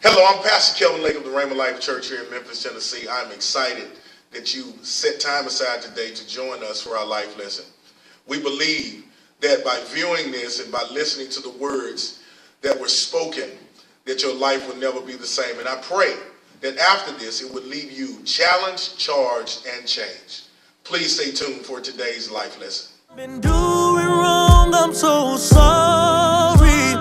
Hello, I'm Pastor Kelvin Lake of the Rhema Life Church here in Memphis, Tennessee. I'm excited that you set time aside today to join us for our life lesson. We believe that by viewing this and by listening to the words that were spoken, that your life will never be the same. And I pray that after this, it would leave you challenged, charged, and changed. Please stay tuned for today's life lesson. Been doing wrong, I'm so sorry.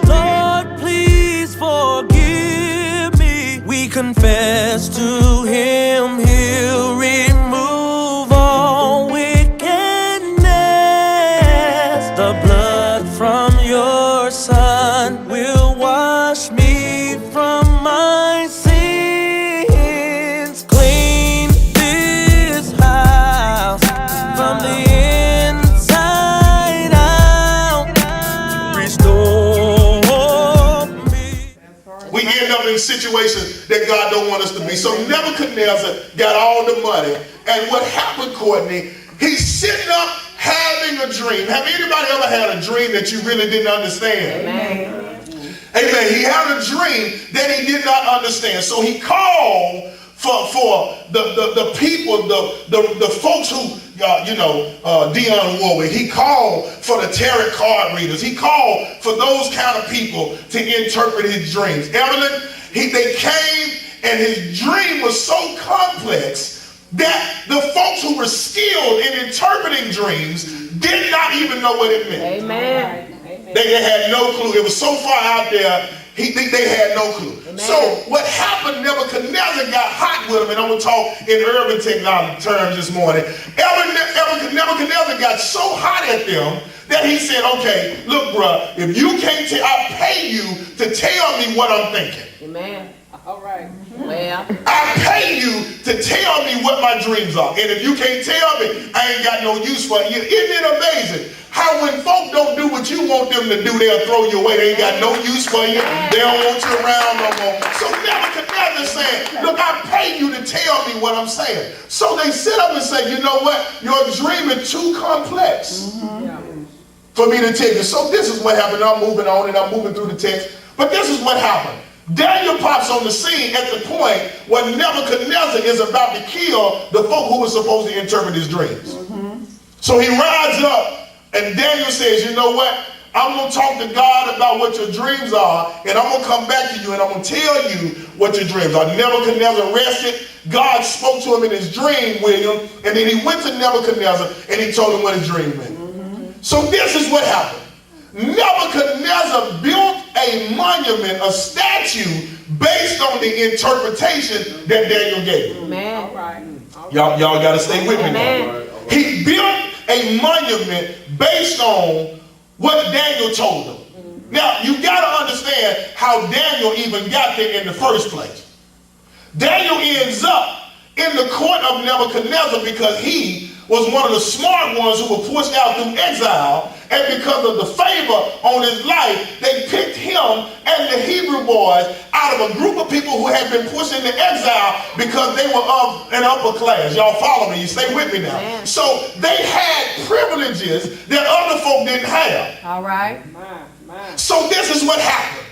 Lord, please forgive me. We confess to him, he'll remove all wickedness. The blood from your son will wash me from my sins. Clean this house from the inside out. Restore me. We end up in situations that God don't want us to be. So Nebuchadnezzar got all the money. And what happened, Courtney, he's sitting up having a dream. Have anybody ever had a dream that you really didn't understand? Amen. Amen. He had a dream that he did not understand. So he called for the people, the folks who, Dionne Warwick. He called for the tarot card readers. He called for those kind of people to interpret his dreams. Evelyn, they came, and his dream was so complex that the folks who were skilled in interpreting dreams did not even know what it meant. Amen. They had no clue. It was so far out there, they had no clue. Amen. So what happened, Nebuchadnezzar got hot with him, and I'm going to talk in urban technology terms this morning. Nebuchadnezzar got so hot at them that he said, okay, look, bruh, if you can't I'll pay you to tell me what I'm thinking. Amen. All right. Well, I pay you to tell me what my dreams are. And if you can't tell me, I ain't got no use for you. Isn't it amazing how when folk don't do what you want them to do, they'll throw you away. They ain't got no use for you. They don't want you around no more. So Nebuchadnezzar saying, look, I pay you to tell me what I'm saying. So they sit up and say, you know what? Your dream is too complex for me to tell you. So this is what happened. I'm moving on and I'm moving through the text. But this is what happened. Daniel pops on the scene at the point where Nebuchadnezzar is about to kill the folk who were supposed to interpret his dreams. So he rides up, and Daniel says, you know what? I'm going to talk to God about what your dreams are, and I'm going to come back to you, and I'm going to tell you what your dreams are. Nebuchadnezzar rested. God spoke to him in his dream, William, and then he went to Nebuchadnezzar, and he told him what his dream meant. So this is what happened. Nebuchadnezzar built a monument, a statue, based on the interpretation that Daniel gave him. amen. All right. Y'all got to stay with me now. He built a monument based on what Daniel told him. Now, you got to understand how Daniel even got there in the first place. Daniel ends up in the court of Nebuchadnezzar because he was one of the smart ones who were pushed out through exile, and because of the favor on his life, they picked him and the Hebrew boys out of a group of people who had been pushed into exile because they were of an upper class. Y'all follow me? You stay with me now. Amen. So they had privileges that other folk didn't have. All right. So this is what happened.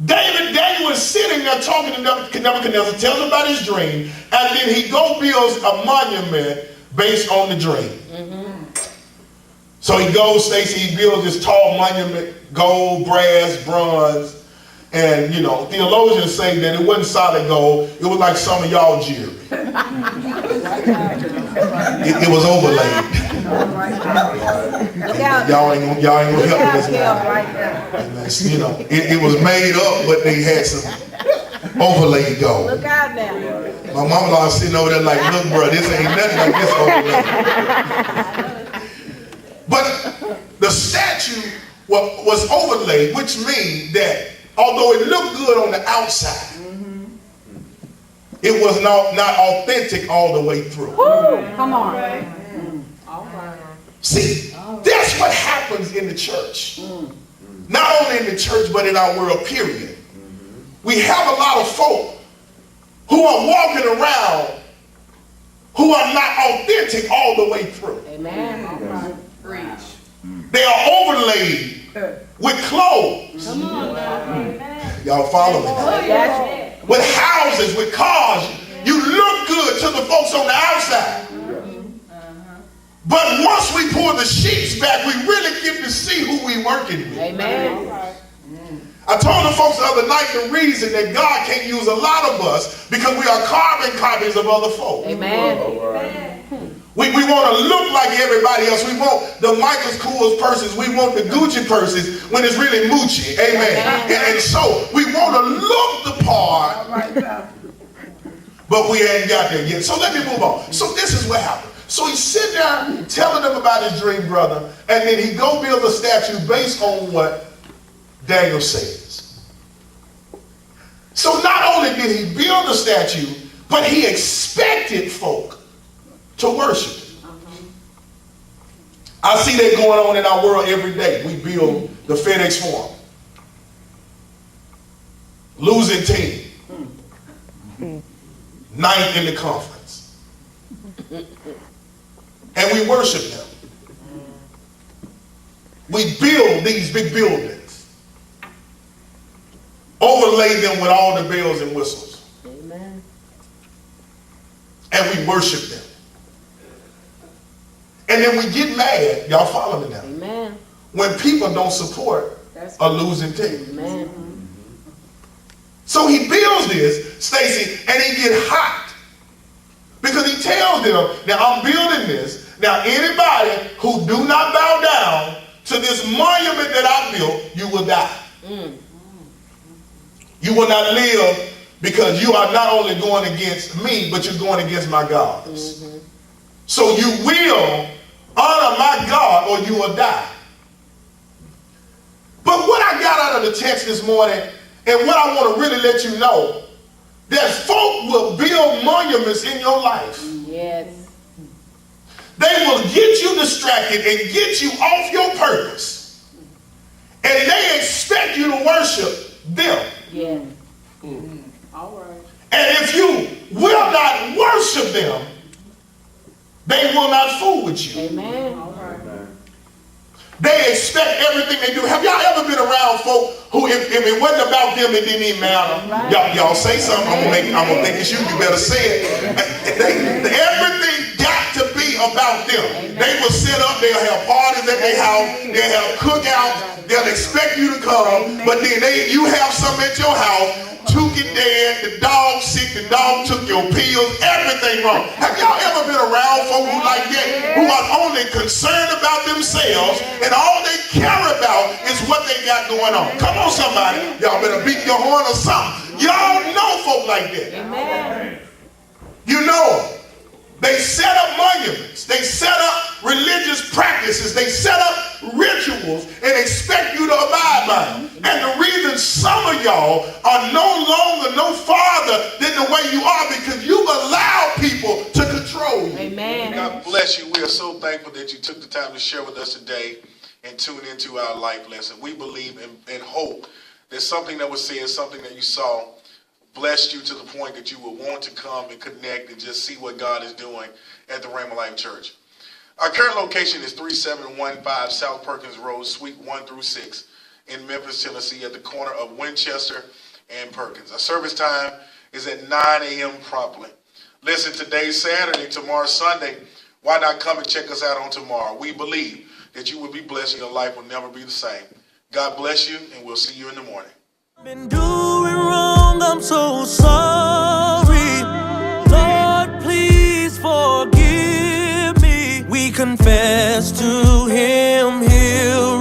Daniel is sitting there talking to Nebuchadnezzar, tells him about his dream, and then he builds a monument based on the dream. So he goes, Stacy, he builds this tall monument, gold, brass, bronze, and theologians say that it wasn't solid gold, it was like some of y'all jewelry. It was overlaid. Y'all ain't gonna help me this now. It was made up, but they had some overlaid gold. Look out now. My mama was sitting over there like, look, bro, this ain't nothing like this overlaid. But the statue was overlaid, which means that although it looked good on the outside, it was not authentic all the way through. Come on. See, that's what happens in the church. Not only in the church, but in our world, period. We have a lot of folk who are walking around who are not authentic all the way through. Amen. They are overlaid with clothes. Come on now. Amen. Y'all follow me now? Gotcha. With houses, with cars. You look good to the folks on the outside. But once we pull the sheets back, we really get to see who we working with. Amen. I told the folks the other night the reason that God can't use a lot of us because we are carbon copies of other folk. Amen. We want to look like everybody else. We want the Michael Kors purses. We want the Gucci purses when it's really Moochie. Amen. And so we want to look the part, but we ain't got there yet. So let me move on. So this is what happened. So he's sitting there telling them about his dream, brother, and then he go build a statue based on what Daniel says. So not only did he build a statue, but he expected folk to worship him. I see that going on in our world every day. We build the FedEx Forum. Losing team. Ninth in the conference. And we worship him. We build these big buildings. Overlay them with all the bells and whistles. Amen. And we worship them. And then we get mad. Y'all follow me now. Amen. When people don't support a losing team. Amen. So he builds this, Stacy, and he get hot. Because he tells them, now I'm building this. Now anybody who do not bow down to this monument that I built, you will die. You will not live because you are not only going against me, but you're going against my gods. So you will honor my God or you will die. But what I got out of the text this morning, and what I want to really let you know, that folk will build monuments in your life. Yes. They will get you distracted and get you off your purpose. And they expect you to worship them. Yes. All right. And if you will not worship them, they will not fool with you. Amen. All right. They expect everything they do. Have y'all ever been around folk who, if it wasn't about them, it didn't even matter? Right. Y'all say something. I'm gonna think it's you. You better say it. Everything got to be about them. Amen. They will set up. They'll have parties at their house. They'll have cookouts. They'll expect you to come. But then you have something at your house. Tookie dead, the dog sick, the dog took your pills, everything wrong. Have y'all ever been around folk who like that, who are only concerned about themselves and all they care about is what they got going on? Come on, somebody. Y'all better beat your horn or something. Y'all know folk like that. Amen. You know them. They set up monuments. They set up religious practices. They set up rituals and expect you to abide by them. And the reason some of y'all are no longer, no farther than the way you are because you've allowed people to control you. Amen. God bless you. We are so thankful that you took the time to share with us today and tune into our life lesson. We believe and hope that something that was said, something that you saw, blessed you to the point that you will want to come and connect and just see what God is doing at the Rhema Life Church. Our current location is 3715 South Perkins Road, Suite 1 through 6 in Memphis, Tennessee, at the corner of Winchester and Perkins. Our service time is at 9 a.m. promptly. Listen, today's Saturday, tomorrow's Sunday. Why not come and check us out on tomorrow? We believe that you will be blessed and your life will never be the same. God bless you, and we'll see you in the morning. Been doing wrong, I'm so sorry. Lord, please forgive me. We confess to him, he'll